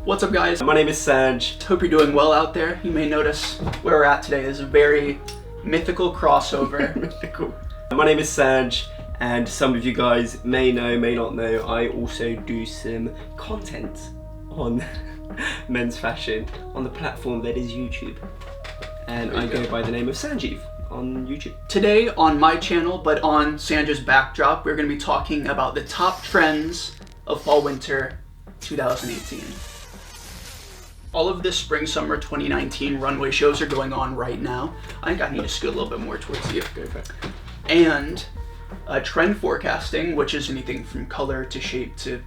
What's up, guys? My name is Serge. Hope you're doing well out there. You may notice where we're at today is a very mythical crossover. Mythical. My name is Serge, and some of you guys may know, may not know, I also do some content on men's fashion on the platform that is YouTube. And I go by the name of Sanjeev on YouTube. Today on my channel, but on Sandra's backdrop, we're going to be talking about the top trends of fall/winter 2018. All of the spring/summer 2019 runway shows are going on right now. I think I need to scoot a little bit more towards you. Go for it. And trend forecasting, which is anything from color to shape to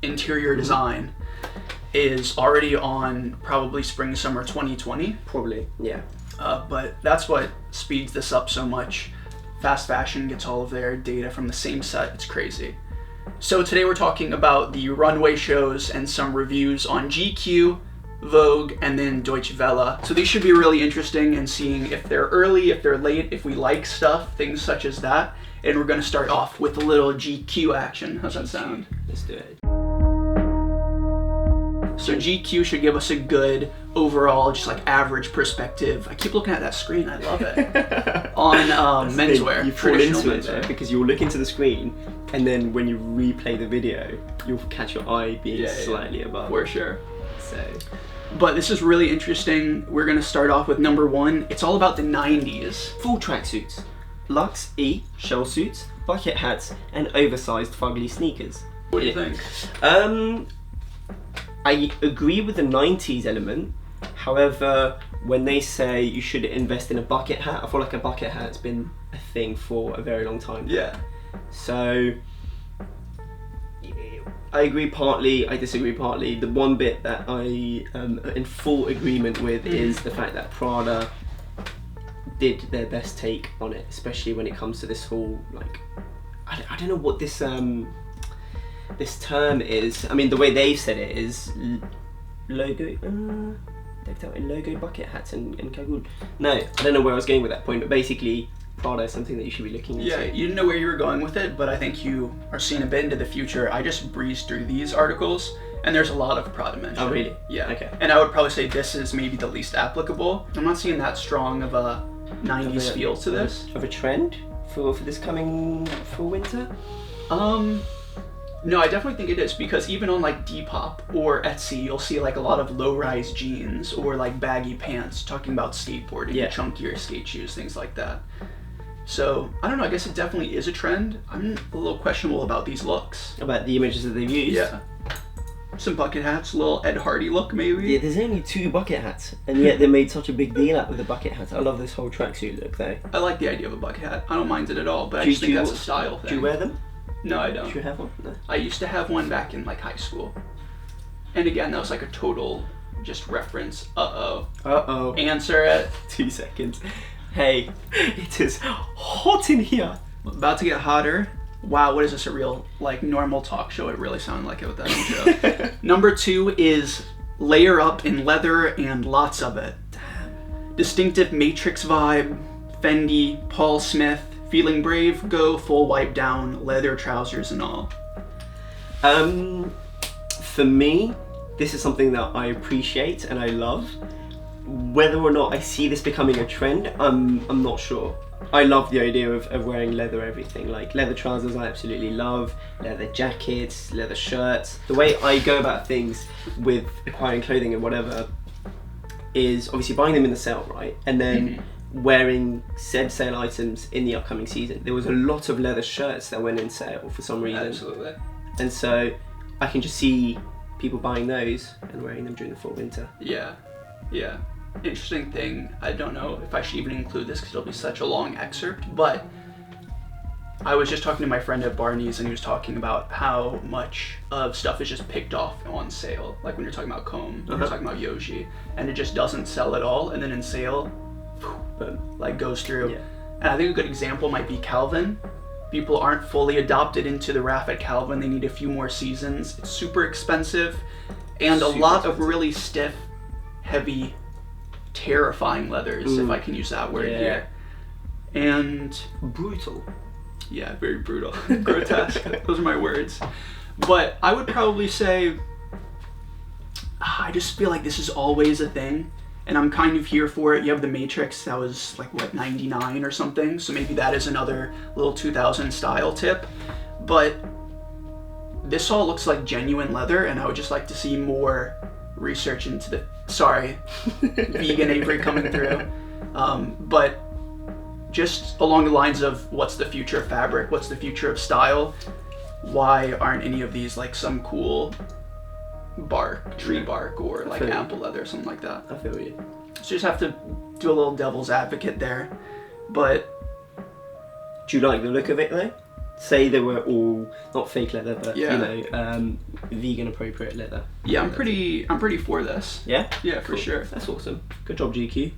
interior design, is already on probably spring/summer 2020. Probably, yeah. But that's what speeds this up so much. Fast fashion gets all of their data from the same set. It's crazy. So today we're talking about the runway shows and some reviews on GQ, Vogue, and then Deutsche Welle. So these should be really interesting and seeing if they're early, if they're late, if we like stuff, things such as that. And we're going to start off with a little GQ action. How's that sound? Let's do it. So GQ should give us a good overall, just like average perspective. I keep looking at that screen, I love it. On menswear, you fall traditional into it menswear. there because you'll look into the screen, and then when you replay the video, you'll catch your eye being slightly above. For sure. So, but this is really interesting. We're gonna start off with number one. It's all about the 90s. full tracksuits, Lux E shell suits, bucket hats, and oversized fugly sneakers. What do you think? I agree with the 90s element. However, when they say you should invest in a bucket hat, I feel like a bucket hat's been a thing for a very long time. Yeah. So, I agree partly, I disagree partly. The one bit that I am in full agreement with is the fact that Prada did their best take on it, especially when it comes to this whole, like, I don't know what this this term is. I mean, the way they've said it is logo, decked out in logo bucket hats and cagoule. No, I don't know where I was going with that point, but basically Prada is something that you should be looking into. Yeah, you didn't know where you were going with it, but I think you are seeing a bit into the future. I just breezed through these articles, and there's a lot of Prada mentioned. Oh, really? Yeah. Okay. And I would probably say this is maybe the least applicable. I'm not seeing that strong of a 90s feel to this. Of a trend for this coming fall winter? No, I definitely think it is, because even on like Depop or Etsy, you'll see like a lot of low-rise jeans or like baggy pants talking about skateboarding, chunkier skate shoes, things like that. So, I don't know, I guess it definitely is a trend. I'm a little questionable about these looks. About the images that they've used? Yeah. Some bucket hats, a little Ed Hardy look maybe. Yeah, there's only 2 bucket hats, and yet they made such a big deal out with the bucket hats. I love this whole tracksuit look though. I like the idea of a bucket hat. I don't mind it at all, but I just think that's a style thing. Do you wear them? No, I don't. Do you have one? No. I used to have one back in like high school. And again, that was like a total just reference. Uh-oh. Answer it. 2 seconds. Hey, it is hot in here. About to get hotter. Wow, what is this, a real like normal talk show? It really sounded like it with that intro. Number 2 is layer up in leather and lots of it. Damn. Distinctive Matrix vibe, Fendi, Paul Smith. Feeling brave, go full wipe down, leather trousers and all. For me, this is something that I appreciate and I love. Whether or not I see this becoming a trend, I'm not sure. I love the idea of wearing leather everything. Like leather trousers I absolutely love, leather jackets, leather shirts. The way I go about things with acquiring clothing and whatever is obviously buying them in the sale, right? And then wearing said sale items in the upcoming season. There was a lot of leather shirts that went in sale for some reason. Absolutely. And so I can just see people buying those and wearing them during the fall winter. Yeah. Interesting thing, I don't know if I should even include this because it'll be such a long excerpt, but I was just talking to my friend at Barney's and he was talking about how much of stuff is just picked off on sale. Like when you're talking about comb, when you're talking about Yoshi, and it just doesn't sell at all, and then in sale, boom, like goes through. Yeah. And I think a good example might be Calvin. People aren't fully adopted into the RAF at Calvin. They need a few more seasons. It's super expensive, and a lot of really stiff, heavy, terrifying leathers, if I can use that word here. And brutal. Yeah, very brutal. Grotesque. Those are my words. But I would probably say I just feel like this is always a thing, and I'm kind of here for it. You have the Matrix that was like what, 99 or something, so maybe that is another little 2000 style tip. But this all looks like genuine leather, and I would just like to see more research into the vegan Avery coming through. But just along the lines of what's the future of fabric, what's the future of style, why aren't any of these like some cool bark, tree bark, or like apple leather or something like that? I feel you. So you just have to do a little devil's advocate there. But do you like the look of it though? Say they were all not fake leather, but vegan appropriate leather. Yeah, I'm pretty for this. Yeah? Yeah, for Cool. sure. That's awesome. Good job, GQ.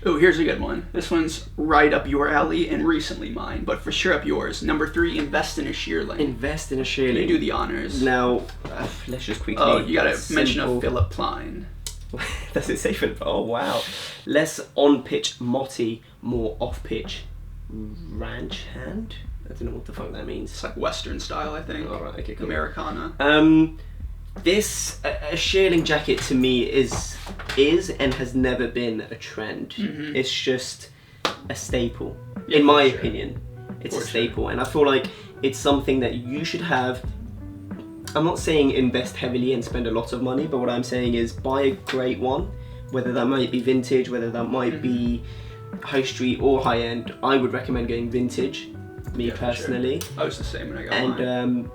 Oh, here's a good one. This one's right up your alley and recently mine, but for sure up yours. Number 3, invest in a shearling. Invest in a shearling. You do the honors. Now, let's just quickly. Oh, you gotta mention a Philip Plein. Does it say Philip? Oh, wow. Less on-pitch motty, more off-pitch ranch hand? I don't know what the fuck that means. It's like Western style, I think. All right, okay, cool. Americana. This a shearling jacket to me is and has never been a trend. Mm-hmm. It's just a staple, Yeah, in my sure. opinion. It's For a staple, and I feel like it's something that you should have. I'm not saying invest heavily and spend a lot of money, but what I'm saying is buy a great one, whether that might be vintage, whether that might be high street or high end. I would recommend going vintage, me personally. Sure. I was the same when I got mine.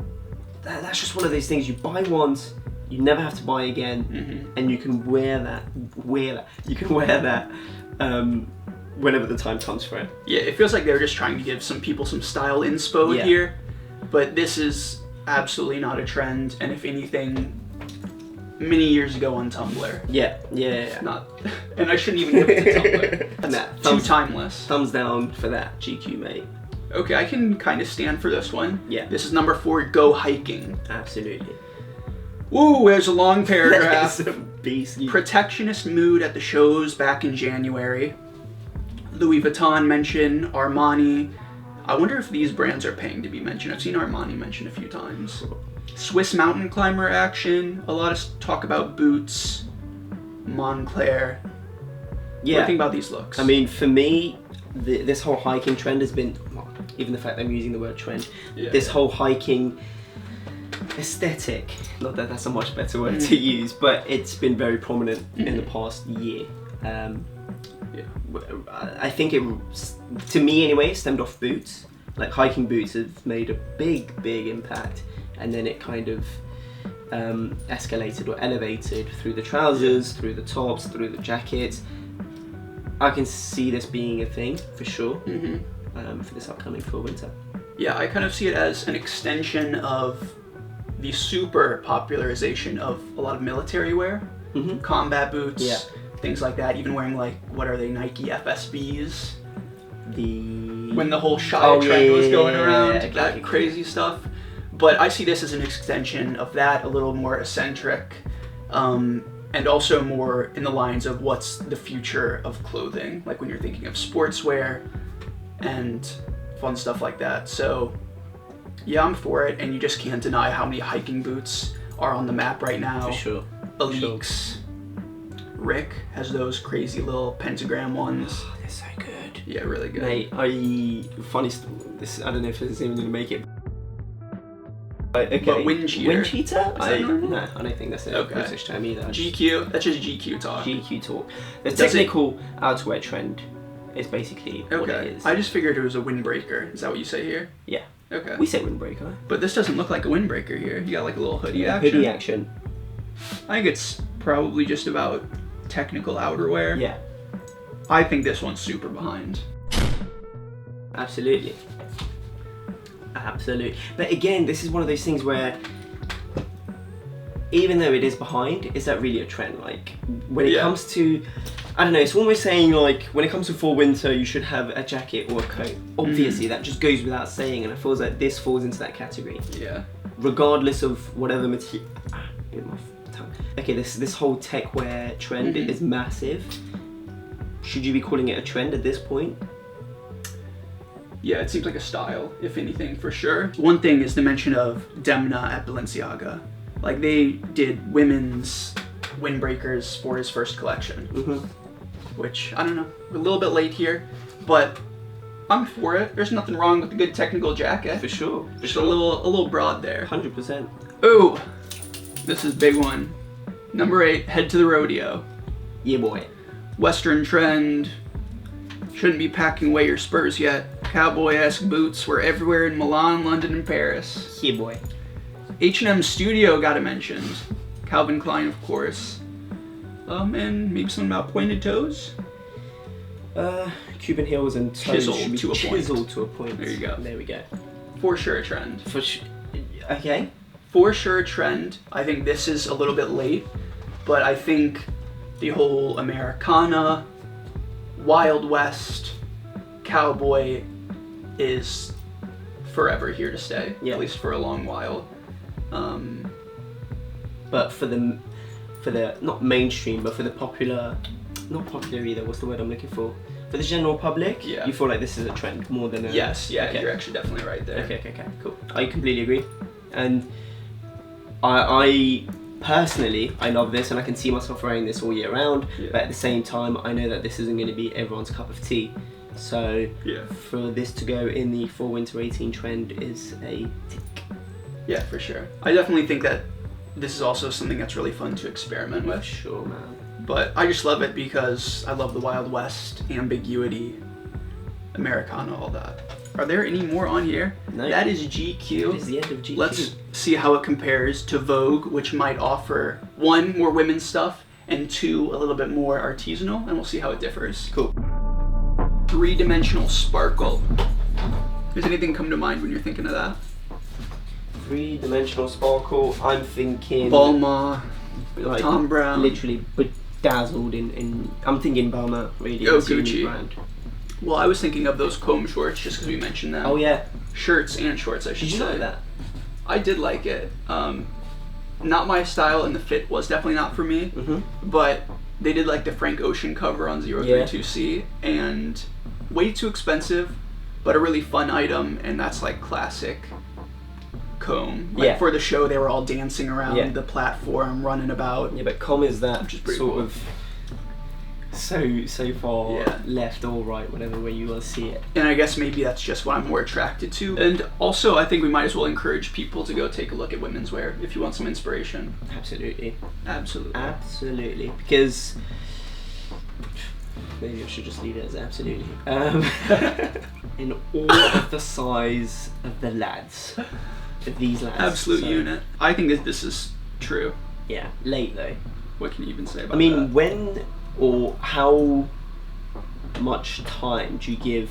And that's just one of those things. You buy once, you never have to buy again, and you can wear that. You can wear that whenever the time comes for it. Yeah, it feels like they're just trying to give some people some style inspo here, but this is absolutely not a trend, and if anything, many years ago on Tumblr. Yeah. Not, and I shouldn't even give it to Tumblr. That's too timeless. Thumbs down for that, GQ, mate. Okay, I can kind of stand for this one. Yeah. This is number 4, go hiking. Absolutely. Ooh, there's a long paragraph. That's a beastly. Protectionist mood at the shows back in January. Louis Vuitton mention, Armani. I wonder if these brands are paying to be mentioned. I've seen Armani mentioned a few times. Swiss mountain climber action. A lot of talk about boots. Montclair. Yeah. What do you think about these looks? I mean, for me, this whole hiking trend has been, well, even the fact that I'm using the word trend, this whole hiking aesthetic, not that that's a much better word to use, but it's been very prominent in the past year. I think it, to me anyway, stemmed off boots. Like hiking boots have made a big impact, and then it kind of escalated or elevated through the trousers, through the tops, through the jackets. I can see this being a thing for sure for this upcoming fall winter. Yeah, I kind of see it as an extension of the super popularization of a lot of military wear, combat boots, things like that. Even wearing like, what are they, Nike FSBs? When the whole shy trend was going around, that crazy stuff. But I see this as an extension of that, a little more eccentric, and also more in the lines of what's the future of clothing, like when you're thinking of sportswear and fun stuff like that. So yeah, I'm for it, and you just can't deny how many hiking boots are on the map right now. For sure. Aleeks. Rick has those crazy little pentagram ones. Oh, they're so good. Yeah, really good. Mate, I don't know if this is even going to make it. Okay. But wind cheater. Wind cheater? Is that normal? No, I don't think that's a British term either. GQ, that's just GQ talk. GQ talk. The technical outerwear trend is basically what it is. I just figured it was a windbreaker. Is that what you say here? Yeah. Okay. We say windbreaker. But this doesn't look like a windbreaker here. You got like a little hoodie action. Hoodie action. I think it's probably just about technical outerwear. Yeah. I think this one's super behind. Absolutely. But again, this is one of those things where even though it is behind, is that really a trend? Like when it comes to, I don't know, it's almost saying like when it comes to fall winter, you should have a jacket or a coat. Obviously, that just goes without saying, and it feels like this falls into that category. Yeah. Regardless of whatever material. Okay, this whole tech wear trend is massive. Should you be calling it a trend at this point? Yeah, it seems like a style, if anything, for sure. One thing is the mention of Demna at Balenciaga. Like they did women's windbreakers for his first collection. Mm-hmm. Which, I don't know, a little bit late here, but I'm for it. There's nothing wrong with a good technical jacket. For sure. Just a little broad there. 100%. Ooh, this is a big one. Number 8, Head to the Rodeo. Yeah, boy. Western trend. Shouldn't be packing away your spurs yet. Cowboy-esque boots were everywhere in Milan, London, and Paris. Yeah, boy. H&M Studio got it mentioned. Calvin Klein, of course. And maybe something about pointed toes. Cuban heels and toes Chiseled should be to a point. chiseled to a point. There you go. There we go. For sure a trend. Okay. For sure a trend. I think this is a little bit late, but I think the whole Americana, Wild West, cowboy is forever here to stay. Yeah. At least for a long while. But for the not mainstream, but for the popular, not popular either. What's the word I'm looking for? For the general public, Yeah. you feel like this is a trend more than a. Yes, yeah, Okay. you're actually definitely right there. Okay, cool. I completely agree, and I personally I love this, and I can see myself wearing this all year round. Yeah. But at the same time, I know that this isn't going to be everyone's cup of tea. So Yeah. for this to go in the fall winter 18 trend is a tick. Yeah, for sure. I definitely think that this is also something that's really fun to experiment with. Sure, man. But I just love it because I love the Wild West, ambiguity, Americana, all that. Are there any more on here? No. That is GQ. It is the end of GQ. Let's see how it compares to Vogue, which might offer 1, more women's stuff, and 2, a little bit more artisanal, and we'll see how it differs. Cool. 3-dimensional sparkle. Does anything come to mind when you're thinking of that? 3-dimensional sparkle. I'm thinking Balmain, like Tom Brown. literally bedazzled in. I'm thinking Balmain really. Oh, It's a unique Gucci. brand. Well, I was thinking of those comb shorts just because we mentioned them. Oh yeah. Shirts and shorts, I should Did you say. like that? I did like it. Not my style, and the fit was definitely not for me. Mhm. But they did like the Frank Ocean cover on 032C, and way too expensive, but a really fun item, and that's like classic comb. Like Yeah. for the show, they were all dancing around Yeah. the platform, running about. Yeah, but com is that Which is pretty sort cool. of so far Yeah. left or right, whatever way you want to see it. And I guess maybe that's just what I'm more attracted to. And also, I think we might as well encourage people to go take a look at women's wear if you want some inspiration. Absolutely. Absolutely. Absolutely. Because maybe I should just leave it as absolutely. In all of the size of the lads. Of these lads. Absolute So, unit. I think that this is true. Yeah. Late though. What can you even say about I mean, that? when or how much time do you give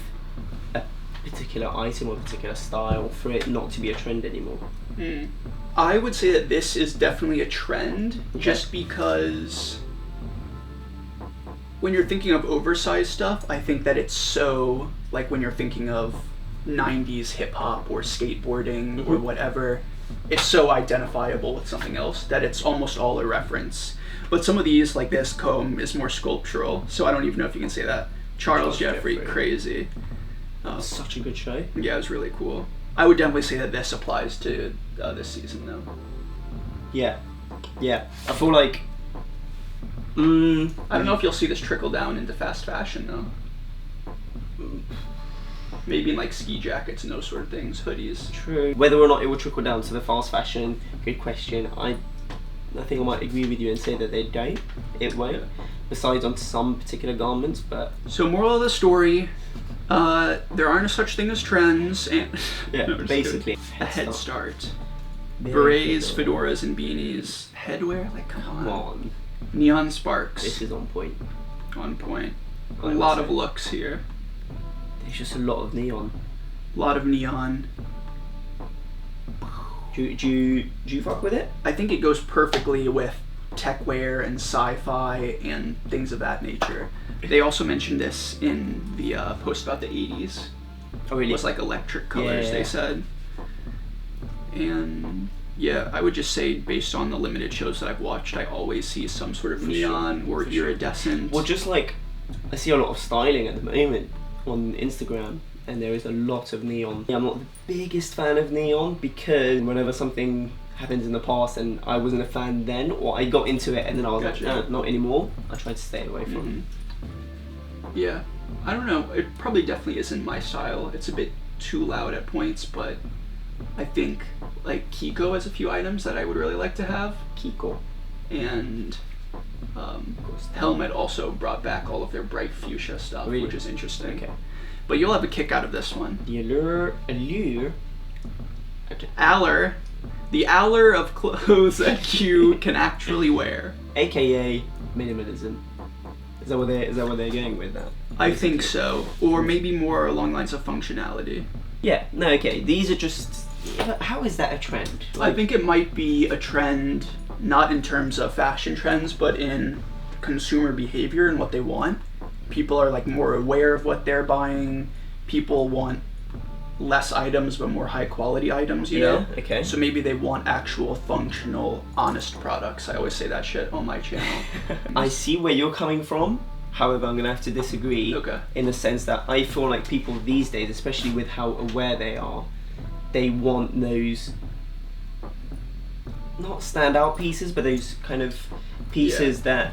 a particular item or a particular style for it not to be a trend anymore? I would say that this is definitely a trend, Okay. just because when you're thinking of oversized stuff, I think that it's so, like when you're thinking of 90s hip hop or skateboarding or Mhm. whatever, it's so identifiable with something else that it's almost all a reference. But some of these, like this comb, is more sculptural, so I don't even know if you can say that. Charles Jeffrey, crazy. Such a good show. Yeah, it was really cool. I would definitely say that this applies to this season, though. Yeah. Yeah. I feel like. I don't know if you'll see this trickle down into fast fashion, though. Maybe in like ski jackets and those sort of things, hoodies. True. Whether or not it will trickle down to the fast fashion, good question. I think I might agree with you and say that they don't. It won't. Besides on some particular garments, but So moral of the story, there aren't such thing as trends, and yeah, No, just basically a head start. Very Berets, good. fedoras, and beanies. Headwear, like come Come on. on, Neon sparks, this is on point. on point. A I would lot say. of looks here. There's just a lot of neon. A lot of neon. Do you fuck with it? I think it goes perfectly with tech wear and sci-fi and things of that nature. They also mentioned this in the post about the 80s. Oh It really? was like electric colors, Yeah. they said. And yeah, I would just say based on the limited shows that I've watched, I always see some sort of For neon sure, or for sure. iridescent. Well, just like I see a lot of styling at the moment on Instagram, and there is a lot of neon. I'm not the biggest fan of neon because whenever something happened in the past and I wasn't a fan then, or I got into it and then I was Gotcha. like, not anymore. I tried to stay away from. Yeah, I don't know. It probably definitely isn't my style. It's a bit too loud at points, but I think like Kiko has a few items that I would really like to have. Kiko. And Helmet also brought back all of their bright fuchsia stuff, Really? which is interesting. Okay. But you'll have a kick out of this one. The allure. Okay. The allure of clothes that you can actually wear. AKA minimalism. Is that what they're going with now? I think so, or maybe more along the lines of functionality. Yeah. No. Okay. These are just. How is that a trend? I think it might be a trend, not in terms of fashion trends, but in consumer behavior and what they want. People are like more aware of what they're buying. People want less items but more high quality items, you know? Okay. So maybe they want actual functional, honest products. I always say that shit on my channel. I see where you're coming from. However, I'm gonna have to disagree. Okay. In the sense that I feel like people these days, especially with how aware they are, they want those not standout pieces, but those kind of pieces that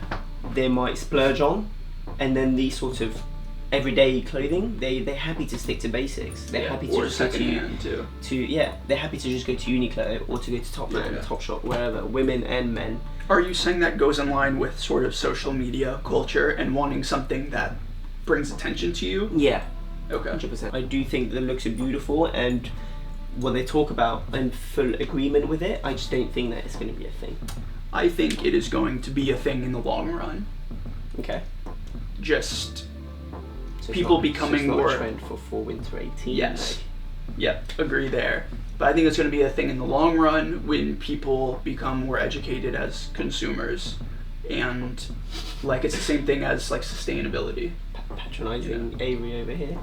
they might splurge on, and then these sort of everyday clothing, they're happy to stick to basics. They're happy to or just go secondhand too. they're happy to just go to Uniqlo or to go to Topman, Topshop, wherever, women and men. Are you saying that goes in line with sort of social media culture and wanting something that brings attention to you? Yeah. Okay. 100%. I do think the looks are beautiful, and what they talk about, I'm in full agreement with it. I just don't think that it's going to be a thing. I think it is going to be a thing in the long run. Okay. Just So people it's becoming not more. a trend for winter 18. Yes. Yep, agree there. But I think it's going to be a thing in the long run when people become more educated as consumers. And like it's the same thing as like sustainability. Patronizing Avery over here.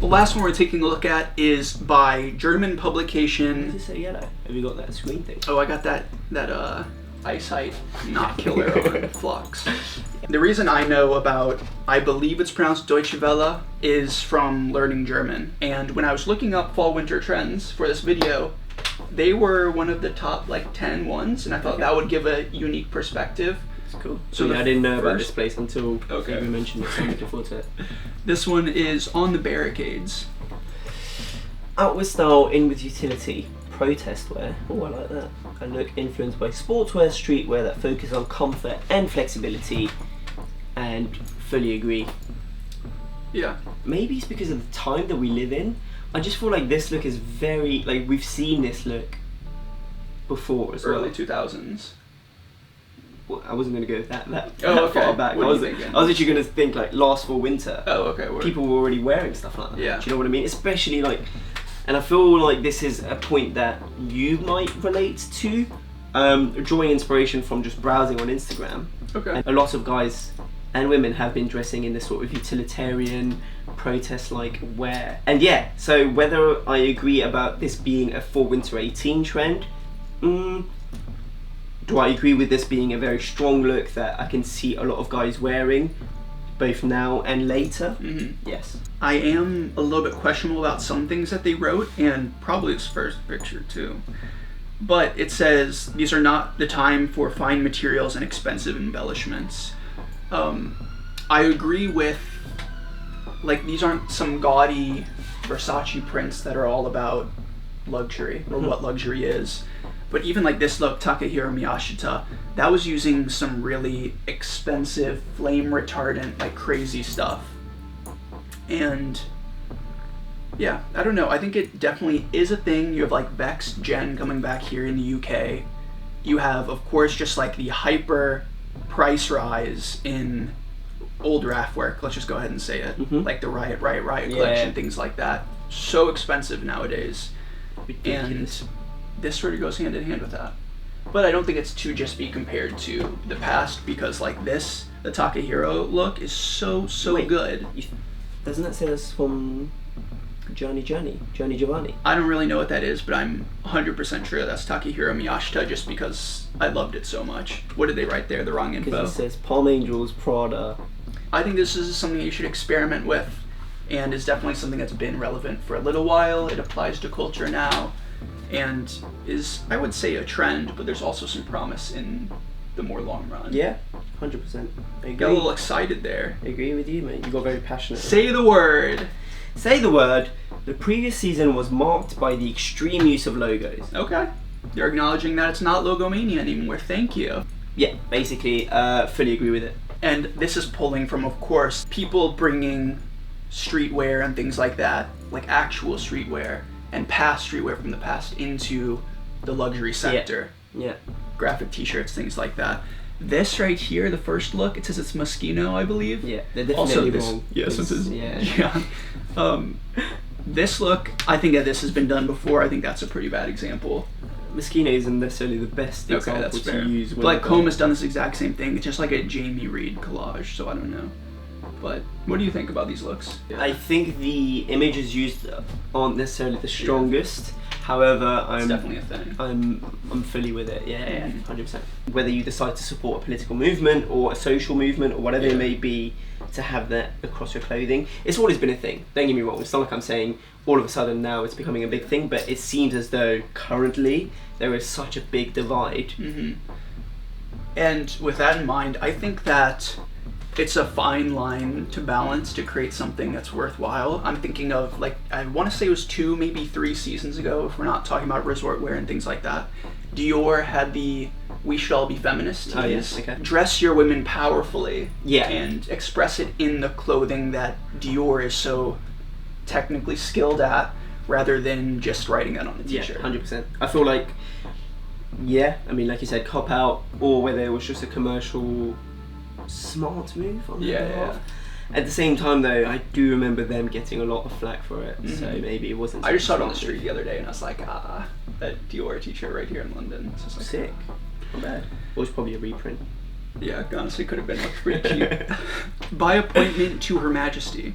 The last one we're taking a look at is by German Why is publication. it so yellow? Have you got that screen thing? Oh, I got that eyesight not killer on Flux. The reason I know about, I believe it's pronounced Deutsche Welle, is from learning German. And when I was looking up fall winter trends for this video, they were one of the top like 10 ones, and I thought that would give a unique perspective. It's cool. So So the I didn't know about first- this place until Okay. you mentioned it, so I'm looking forward to it. This one is On the Barricades. Out with style, in with utility. Protest wear. Oh, I like that. A look influenced by sportswear, streetwear that focus on comfort and flexibility. And fully agree. Yeah. Maybe it's because of the time that we live in. I just feel like this look is very, like, we've seen this look before as Early well. 2000s. Well, I wasn't going to go that Oh, okay. far back. What I are was, you thinking? I was actually going to think like last fall winter. Oh, okay. Word. People were already wearing stuff like that. Yeah. Do you know what I mean? Especially like, and I feel like this is a point that you might relate to, drawing inspiration from just browsing on Instagram. Okay. And a lot of guys and women have been dressing in this sort of utilitarian, protest-like wear. And yeah, so whether I agree about this being a fall winter 18 trend, do I agree with this being a very strong look that I can see a lot of guys wearing, both now and later? Yes. I am a little bit questionable about some things that they wrote, and probably this first picture too. But it says, these are not the time for fine materials and expensive embellishments. I agree with, like, these aren't some gaudy Versace prints that are all about luxury, or what luxury is. But even like this look, Takahiro Miyashita, that was using some really expensive, flame retardant, like crazy stuff. And yeah, I don't know. I think it definitely is a thing. You have like Vex Gen coming back here in the UK. You have, of course, just like the hyper price rise in old Raf work. Let's just go ahead and say it. Like the Riot collection, things like that. So expensive nowadays. Ridiculous. And this sort of goes hand in hand with that. But I don't think it's to just be compared to the past, because like this, the Takahiro look is so Wait. good. Doesn't that say this from Gianni Giovanni? I don't really know what that is, but I'm 100% sure that's Takahiro Miyashita, just because I loved it so much. What did they write there? The wrong info. Because it says Palm Angels, Prada. I think this is something you should experiment with, and is definitely something that's been relevant for a little while. It applies to culture now, and is, I would say, a trend, but there's also some promise in the more long run. Yeah, 100%. I Got a little excited there. I agree with you, mate. You got very passionate. Say the word. Say the word. The previous season was marked by the extreme use of logos. Okay. You're acknowledging that it's not Logomania anymore. Thank you. Yeah, basically, fully agree with it. And this is pulling from, of course, people bringing streetwear and things like that, like actual streetwear and past streetwear from the past into the luxury sector. Yeah. Graphic t-shirts, things like that. This right here, the first look, it says it's Moschino, I believe. Yeah, they're definitely wrong. Yes, it is. Yeah. This look, I think that this has been done before. I think that's a pretty bad example. Moschino isn't necessarily the best example that's fair. to use. But like Combe has done this exact same thing. It's just like a Jamie Reed collage, so I don't know. But what do you think about these looks? I think the images used aren't necessarily the strongest. However, It's definitely a thing. I'm fully with it. Yeah, 100%. Whether you decide to support a political movement or a social movement or whatever it may be, to have that across your clothing, it's always been a thing. Don't get me wrong. It's not like I'm saying all of a sudden now it's becoming a big thing, but it seems as though currently there is such a big divide. Mm-hmm. And with that in mind, I think that it's a fine line to balance to create something that's worthwhile. I'm thinking of, like, I want to say it was 2, maybe 3 seasons ago, if we're not talking about resort wear and things like that. Dior had the "We Should All Be Feminists" tees. Oh, yes, okay. Dress your women powerfully. Yeah. And express it in the clothing that Dior is so technically skilled at, rather than just writing that on the t-shirt. Yeah, 100%. I feel like, I mean, like you said, cop out, or whether it was just a commercial smart move on their behalf. At the same time, though, I do remember them getting a lot of flack for it, so maybe it wasn't. I just saw it on the street the other day, and I was like, that Dior t-shirt right here in London. It's just like, sick. Not bad. It was probably a reprint. Yeah, honestly, could have been like pretty cheap. By appointment to Her Majesty.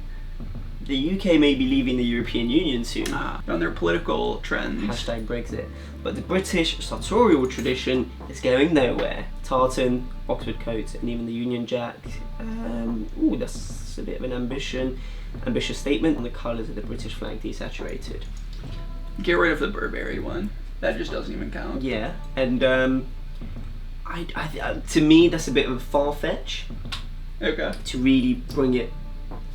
The UK may be leaving the European Union soon. On their political trends. Hashtag Brexit. But the British sartorial tradition is going nowhere. Tartan, Oxford coat, and even the Union Jack. That's a bit of an ambitious statement. And the colours of the British flag desaturated. Get rid of the Burberry one. That just doesn't even count. Yeah, and to me that's a bit of a far-fetch. Okay. To really bring it,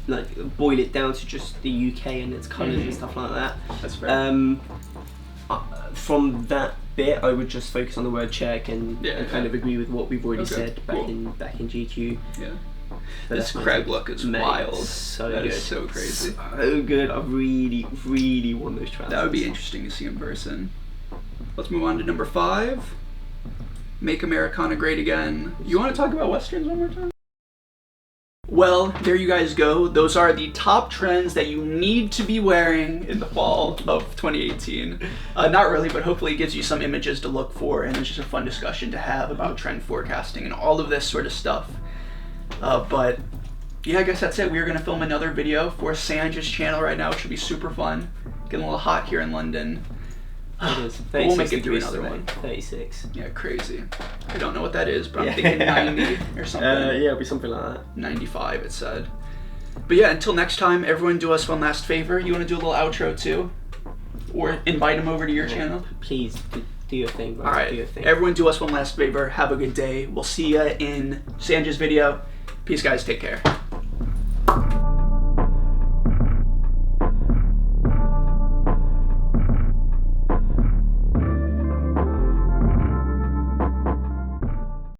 like, boil it down to just the UK and its colours and stuff like that. That's fair. From that bit, I would just focus on the word check and kind of agree with what we've already said back in GQ. Yeah. This Craig look is wild. So that good. is so crazy. So good. I really, really want those trousers. That would be interesting to see in person. Let's move on to number 5. Make Americana Great Again. You want to talk about Westerns one more time? Well, there you guys go. Those are the top trends that you need to be wearing in the fall of 2018. Not really, but hopefully it gives you some images to look for, and it's just a fun discussion to have about trend forecasting and all of this sort of stuff. But yeah, I guess that's it. We're going to film another video for Sanj's channel right now, which should be super fun. Getting a little hot here in London. It is. We'll make it through another one. 36. Yeah, crazy. I don't know what that is, but I'm thinking 90 or something. Yeah, it'll be something like that. 95, it said. But yeah, until next time, everyone do us one last favor. You want to do a little outro too? Or invite them over to your channel? Please, do your thing, bro. Alright, do your thing. everyone do us one last favor. Have a good day. We'll see ya in Sanj's video. Peace, guys. Take care.